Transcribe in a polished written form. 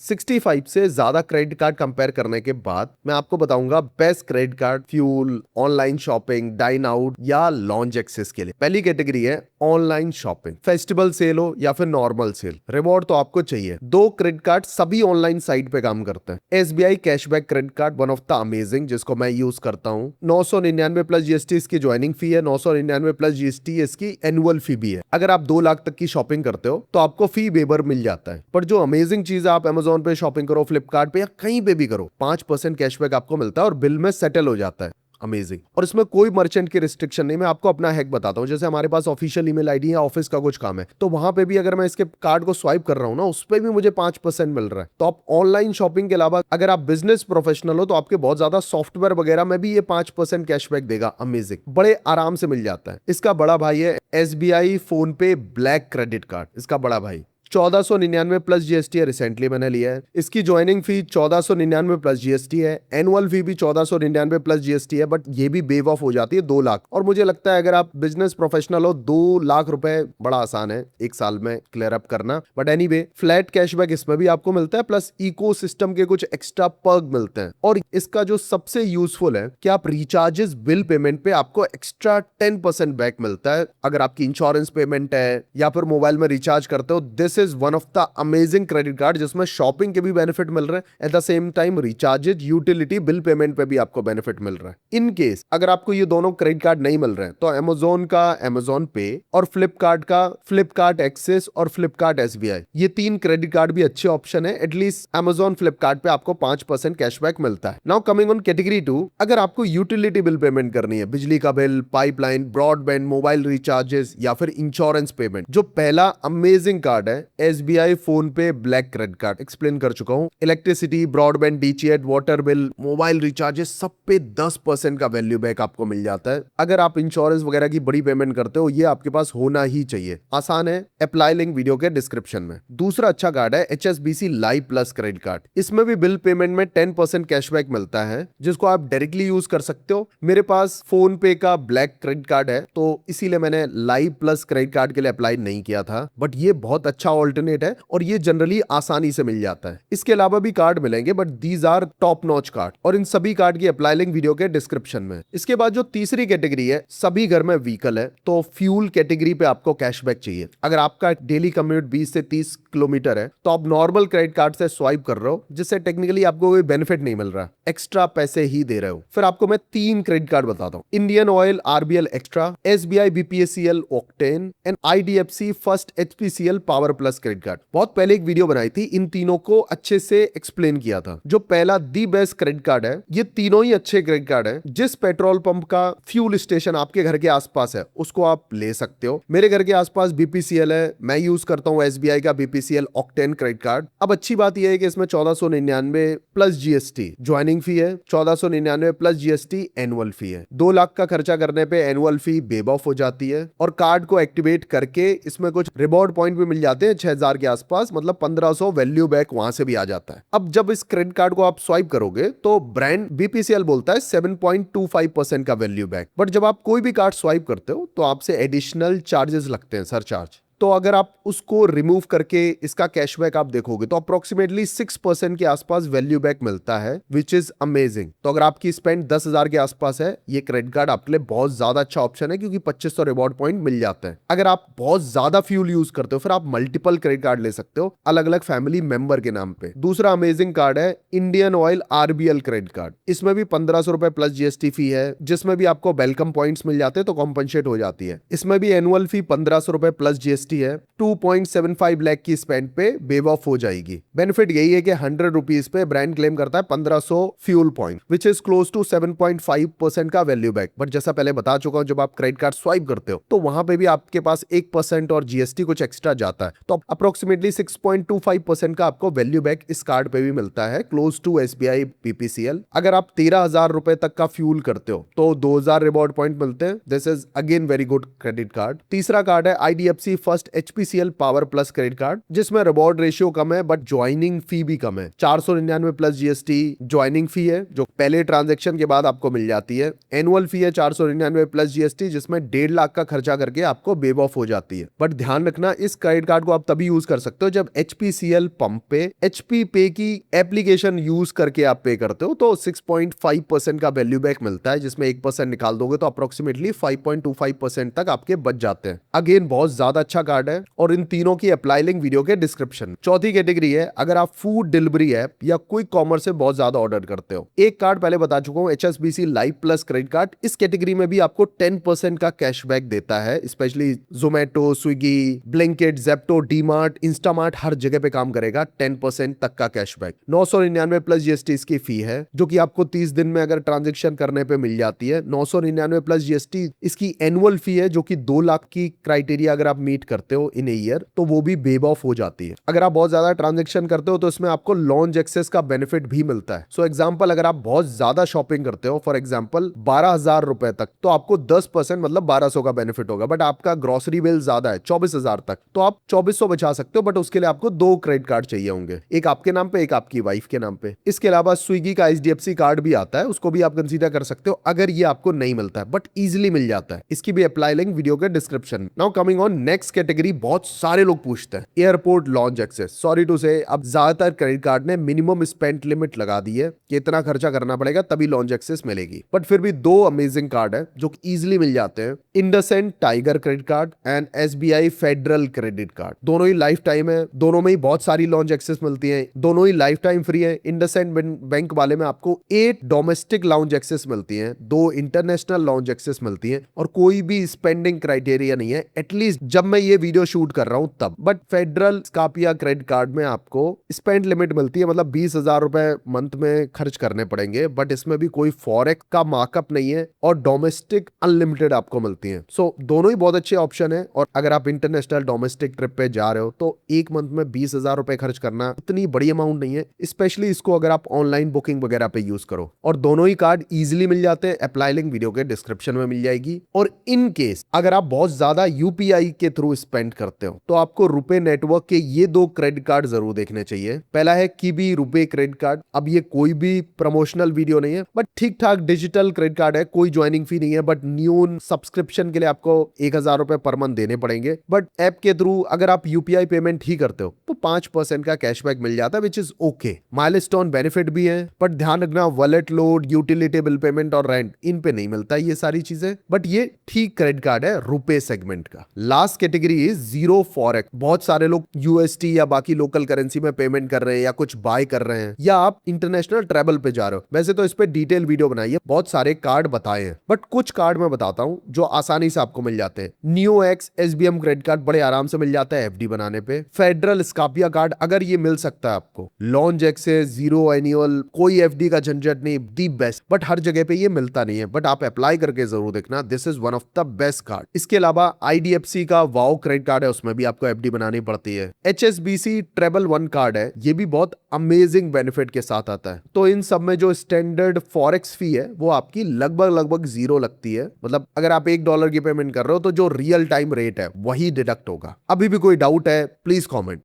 65 से ज्यादा credit card compare करने के बाद मैं आपको बताऊंगा best credit card fuel, online shopping, dine out या लॉन्च एक्सेस के लिए। पहली कैटेगरी है ऑनलाइन शॉपिंग। फेस्टिवल सेल हो या फिर नॉर्मल सेल, रिवॉर्ड तो आपको चाहिए। दो क्रेडिट कार्ड सभी ऑनलाइन साइट पे काम करते हैं। SBI cashback credit card one of the amazing, जिसको मैं यूज करता हूँ। 999 प्लस जीएसटी इसकी ज्वाइनिंग फी है, 999 प्लस जीएसटी इसकी एनुअल फी भी है। अगर आप 2 लाख तक की शॉपिंग करते हो तो आपको फी वेबर मिल जाता है। पर जो अमेजिंग चीज है, आप अमेजोन पे शॉपिंग करो, फ्लिपकार्ट पे या कहीं पे भी करो, 5% कैशबैक आपको मिलता है और बिल में सेटल हो जाता है। अमेजिंग। और इसमें कोई मर्चेंट की रिस्ट्रिक्शन नहीं। मैं आपको अपना हैक बताता हूँ। जैसे हमारे पास ऑफिशियल ईमेल आईडी या ऑफिस का कुछ काम है, तो वहां पे भी अगर मैं इसके कार्ड को स्वाइप कर रहा हूँ ना, उस पर भी मुझे 5% मिल रहा है। तो आप ऑनलाइन शॉपिंग के अलावा अगर आप बिजनेस प्रोफेशनल हो तो आपके बहुत ज्यादा सॉफ्टवेयर वगैरह में भी ये 5% कैशबैक देगा। अमेजिंग, बड़े आराम से मिल जाता है। इसका बड़ा भाई है एसबीआई फोन पे ब्लैक क्रेडिट कार्ड। इसका बड़ा भाई 1499 प्लस जीएसटी है, रिसेंटली मैंने लिया है। इसकी ज्वाइनिंग फी 1499 प्लस जीएसटी है, एनुअल फी भी 1499 प्लस जीएसटी है। बट ये भी बेव ऑफ हो जाती है 2 लाख। और मुझे लगता है अगर आप बिजनेस प्रोफेशनल हो, 2 लाख रुपए बड़ा आसान है एक साल में क्लियर अप करना। बट एनीवे, फ्लैट कैशबैक इसमें भी आपको मिलता है, प्लस इको सिस्टम के कुछ एक्स्ट्रा पर्क मिलते हैं। और इसका जो सबसे यूजफुल है कि आप रिचार्जेस बिल पेमेंट पे आपको एक्स्ट्रा 10% बैक मिलता है। अगर आपकी इंश्योरेंस पेमेंट है या फिर मोबाइल में रिचार्ज करते हो, this is one of the amazing credit card जिसमें शॉपिंग के भी बेनिफिट मिल रहे हैं, at the same time recharges, utility, bill payment पे भी आपको बेनिफिट मिल रहा है। इन केस अगर आपको ये दोनों क्रेडिट कार्ड नहीं मिल रहे हैं तो अमेजोन का अमेजोन पे और फ्लिपकार्ट का फ्लिपकार्ट एक्सेस और फ्लिपकार्ट एसबीआई, ये 3 क्रेडिट कार्ड भी अच्छे ऑप्शन है। एटलीस्ट अमेजोन, फ्लिपकार्ट पे आपको 5% कैशबैक मिलता है। नाउ कमिंग ऑन कैटेगरी 2, अगर आपको यूटिलिटी बिल पेमेंट करनी है, बिजली का bill, pipeline, broadband, mobile recharges या फिर इंश्योरेंस पेमेंट, जो पहला अमेजिंग कार्ड है एसबीआई फोन पे ब्लैक क्रेडिट कार्ड, एक्सप्लेन कर चुका हूं। Electricity, broadband, DTH, water bill, mobile recharges, सब पे 10% का वैल्यू बैक आपको मिल जाता है। अगर आप इंश्योरेंस वगैरह की बड़ी पेमेंट करते हो, ये आपके पास होना ही चाहिए। आसान है, अप्लाई लिंक वीडियो के डिस्क्रिप्शन में। दूसरा अच्छा कार्ड है HSBC live plus credit card. इसमें भी बिल पेमेंट में 10% कैशबैक मिलता है, जिसको आप डायरेक्टली यूज कर सकते हो। मेरे पास फोन पे का ब्लैक क्रेडिट कार्ड है, तो इसीलिए मैंने लाइव प्लस क्रेडिट कार्ड के लिए अप्लाई नहीं किया था। बट ये बहुत अच्छा ऑल्टरनेट है और ये जनरली आसानी से मिल जाता है। इसके अलावा भी कार्ड मिलेंगे, but these are top notch card, और इन सभी कार्ड की अप्लाई लिंक वीडियो के डिस्क्रिप्शन में। इसके बाद जो तीसरी कैटेगरी है, सभी घर में व्हीकल है तो फ्यूल कैटेगरी पे आपको कैशबैक चाहिए। अगर आपका डेली कम्यूट 20 से 30 किलोमीटर है तो आप नॉर्मल क्रेडिट कार्ड से स्वाइप कर रहे हो, जिससे टेक्निकली आपको कोई बेनिफिट नहीं मिल रहा, एक्स्ट्रा पैसे ही दे रहे हो। फिर आपको मैं 3 क्रेडिट कार्ड बताता हूँ। Indian Oil RBL extra, SBI BPSCL octane and IDFC first HPCL power plus credit card. बहुत पहले एक वीडियो बनाई थी, इन तीनों को अच्छे से एक्सप्लेन किया था। जो पहला दी बेस्ट क्रेडिट कार्ड है, ये तीनों ही अच्छे क्रेडिट कार्ड है। जिस पेट्रोल पंप का फ्यूल स्टेशन आपके घर के आसपास है, उसको आप ले सकते हो। मेरे घर के आसपास बीपीसीएल है, मैं यूज करता हूँ एसबीआई का बीपीसीएल ऑक्टेन क्रेडिट कार्ड। अब अच्छी बात यह है कि इसमें 1499 प्लस जीएसटी ज्वाइनिंग फी है, 1499 प्लस जीएसटी एनुअल फी है। 2 लाख का खर्चा करने पे एनुअल फी बेब ऑफ हो जाती है। और कार्ड को एक्टिवेट करके इसमें कुछ रिवॉर्ड पॉइंट भी मिल जाते हैं 6000 के आसपास, मतलब 1500 वैल्यू बैक वहां से भी आ जाता है। अब जब इस क्रेडिट कार्ड को आप स्वाइप करोगे तो ब्रांड बीपीसीएल बोलता है 7.25% का वैल्यू बैक। बट जब आप कोई भी कार्ड स्वाइप करते हो तो आपसे एडिशनल चार्जेस लगते हैं, सरचार्ज। तो अगर आप उसको रिमूव करके इसका कैशबैक आप देखोगे तो अप्रोक्सीमेटली 6% के आसपास वैल्यू बैक मिलता है, विच इज अमेजिंग। तो अगर आपकी स्पेंड 10,000 के आसपास है, ये क्रेडिट कार्ड आपके लिए बहुत ज्यादा अच्छा ऑप्शन है, क्योंकि 2500 रिवॉर्ड पॉइंट मिल जाते हैं। अगर आप बहुत ज्यादा फ्यूल यूज करते हो, फिर आप मल्टीपल क्रेडिट कार्ड ले सकते हो, अलग अलग फैमिली मेंबर के नाम पे। दूसरा अमेजिंग कार्ड है Indian Oil RBL credit card. इसमें भी 1500 रुपए प्लस जीएसटी फी है, जिसमें भी आपको वेलकम पॉइंट्स मिल जाते हैं, तो कॉम्पनसेट हो जाती है। इसमें भी एनुअल फी 1500 रुपए प्लस जीएसटी है, 2.75 लाख की स्पेंड पे बेव ऑफ हो जाएगी। बेनिफिट यही है कि 100 रुपीज पे ब्रांड क्लेम करता है 1500 fuel point, which is close to 7.5% का वैल्यू बैक। बट जैसा पहले बता चुका हूं, जब आप क्रेडिट कार्ड स्वाइप करते हो तो वहां पे भी आपके पास 1% और जीएसटी कुछ एक्स्ट्रा जाता है, तो अप्रोक्सीमेटली 6.25% का आपको वैल्यू बैक इस कार्ड पे भी मिलता है, क्लोज टू एसबीआई बीपीसीएल। अगर आप 13,000 रुपए तक का फ्यूल करते हो तो 2000 रिवॉर्ड पॉइंट मिलते हैं। This is again very good credit card. तीसरा कार्ड है IDFC first first HPCL power plus credit card, जिसमें रिवॉर्ड रेशियो कम है बट ज्वाइनिंग फी भी कम है। 499 प्लस GST ज्वाइनिंग फी है जो पहले ट्रांजेक्शन के बाद आपको मिल जाती है। एनुअल फी है 499 प्लस GST, जिसमें 1.5 लाख का खर्चा करके आपको वेव ऑफ हो जाती है। बट ध्यान रखना, इस क्रेडिट कार्ड को आप तभी यूज कर सकते हो जब HPCL पंप पे HP पे की एप्लीकेशन यूज करके आप पे करते हो, तो 6.5% का वैल्यू बैक मिलता है, जिसमें 1% निकाल दोगे तो अप्रोक्सीमेटली 5.25% तक आपके बच जाते हैं। अगेन बहुत ज्यादा अच्छा कार्ड है और इन तीनों की अप्लाई लिंक वीडियो के डिस्क्रिप्शन। चौथी कैटेगरी है अगर आप फूड डिलीवरी ऐप या क्विक कॉमर्स से बहुत ज्यादा ऑर्डर करते हो। एक कार्ड पहले बता चुका हूं, HSBC live plus credit card. इस कैटेगरी में भी आपको 10% का कैशबैक देता है, specially Zomato, Swiggy, Blinkit, Zepto, DMart, Instamart हर जगह पे काम करेगा। 10% तक का कैशबैक। 999 प्लस GST इसकी फी है जो कि आपको 30 दिन में अगर ट्रांजेक्शन करने पे मिल जाती है। 999 प्लस GST इसकी एनुअल फी है जो कि 2 लाख की क्राइटेरिया अगर आप मीट करते हो इन ए ईयर तो वो भी वेव ऑफ हो जाती है। अगर आप बहुत ज्यादा ट्रांजेक्शन करते हो तो इसमें आपको लॉन्च एक्सेस का बेनिफिट भी मिलता है। सो एग्जांपल, अगर आप बहुत ज्यादा शॉपिंग करते हो, फॉर एग्जांपल 12,000 रुपए तक, तो आपको 10% मतलब 1200 का बेनिफिट होगा। बट आपका ग्रोसरी बिल ज्यादा है 24,000 तक, तो आप 2400 बचा सकते हो। बट उसके लिए आपको 2 क्रेडिट कार्ड चाहिए होंगे, एक आपके नाम पे, एक आपकी वाइफ के नाम पे। इसके अलावा स्विगी का HDFC कार्ड भी आता है, उसको भी आप कंसीडर कर सकते हो अगर ये आपको नहीं मिलता है, बट इजीली मिल जाता है। इसकी भी अप्लाई लिंक वीडियो के description. Now coming on next category, बहुत सारे लोग पूछते हैं airport lounge access. Sorry to say, अब ज्यादातर क्रेडिट कार्ड ने मिनिमम स्पेंड लिमिट लगा दी है कि इतना खर्चा करना पड़ेगा तभी लॉन्च एक्सेस मिलेगी। बट फिर भी 2 अमेजिंग कार्ड है जो इजीली मिल जाते हैं, IndusInd tiger credit card and SBI federal credit card. दोनों ही लाइफ टाइम है, दोनों में ही बहुत सारी लॉन्च एक्सेस मिलती है, दोनों ही लाइफ टाइम फ्री है। इंडसइंड बैंक वाले में आपको 8 डोमेस्टिक लॉन्च एक्सेस मिलती हैं, 2 इंटरनेशनल लॉन्च एक्सेस मिलती हैं और कोई भी स्पेंडिंग क्राइटेरिया नहीं है, एटलीस्ट जब मैं ये वीडियो शूट कर रहा हूं तब। बट फेडरल स्कापिया क्रेडिट कार्ड में आपको स्पेंड लिमिट मिलती है, मतलब 20,000 रुपए मंथ में खर्च करने पड़ेंगे। बट इसमें भी कोई फॉरेक्स का मार्कअप नहीं है और डोमेस्टिक अनलिमिटेड आपको मिलती है। सो दोनों ही बहुत अच्छे ऑप्शन है। और अगर आप इंटरनेशनल डोमेस्टिक ट्रिप पे जा रहे हो तो एक मंथ में 20,000 रुपए खर्च करना इतनी बड़ी अमाउंट नहीं है, स्पेशली इसको अगर आप ऑनलाइन बुकिंग वगैरह पे यूज करो। और दोनों ही कार्ड इजीली मिल जाते हैं, अप्लाई लिंक वीडियो के डिस्क्रिप्शन में मिल जाएगी। और इन केस अगर आप बहुत ज्यादा UPI के थ्रू स्पेंड करते हो तो आपको रुपे नेटवर्क के ये 2 क्रेडिट कार्ड जरूर देखने चाहिए। पहला है किबी रुपे क्रेडिट कार्ड। अब ये कोई भी प्रमोशनल वीडियो नहीं है, बट ठीक ठाक डिजिटल क्रेडिट कार्ड है, कोई ज्वाइनिंग फी नहीं है। बट न्यू सब्सक्रिप्शन के लिए आपको 1,000 रुपए पर मंथ देने पड़ेंगे। बट ऐप के थ्रू अगर आप UPI पेमेंट ही करते हो तो 5% का कैशबैक मिल जाता है, which is okay. Milestone benefit भी है, बट ध्यान रखना wallet load, utility bill payment और रेंट इन पे नहीं मिलता ये सारी चीजें। बट ये ठीक क्रेडिट कार्ड है रुपे सेगमेंट का। Last category is zero forex. बहुत सारे लोग USD या बाकी लोकल करेंसी में पेमेंट कर रहे हैं या कुछ बाय कर रहे हैं, या आप इंटरनेशनल ट्रैवल पे जा रहे हो। वैसे तो इस पे डिटेल वीडियो बनाई है, बहुत सारे कार्ड बताए हैं, बट कुछ कार्ड मैं बताता हूं जो आसानी से आपको मिल जाते हैं। NeoX SBM क्रेडिट कार्ड बड़े आराम से मिल जाता है FD बनाने पे। फेडरल स्कापिया कार्ड अगर ये मिल सकता है आपको, लॉन्च एक्सेस, जीरो एनुअल, कोई FD का झंझट नहीं, दी बेस्ट। बट हर जगह पे ये मिलता नहीं है, बट आप अप्लाई करके जरूर देखना, this is one of the best card. इसके अलावा IDFC का वाओ क्रेडिट कार्ड है, उसमें भी आपको FD बनानी पड़ती है। HSBC ट्रेबल 1 कार्ड है, ये भी बहुत अमेजिंग बेनिफिट के साथ आता है। तो इन सब में जो स्टैंडर्ड फॉरेक्स फी है वो आपकी लगभग 0 लगती है। मतलब अगर आप $1 की पेमेंट कर रहे हो तो जो रियल टाइम रेट है वही डिडक्ट होगा। अभी भी कोई डाउट है प्लीज कॉमेंट।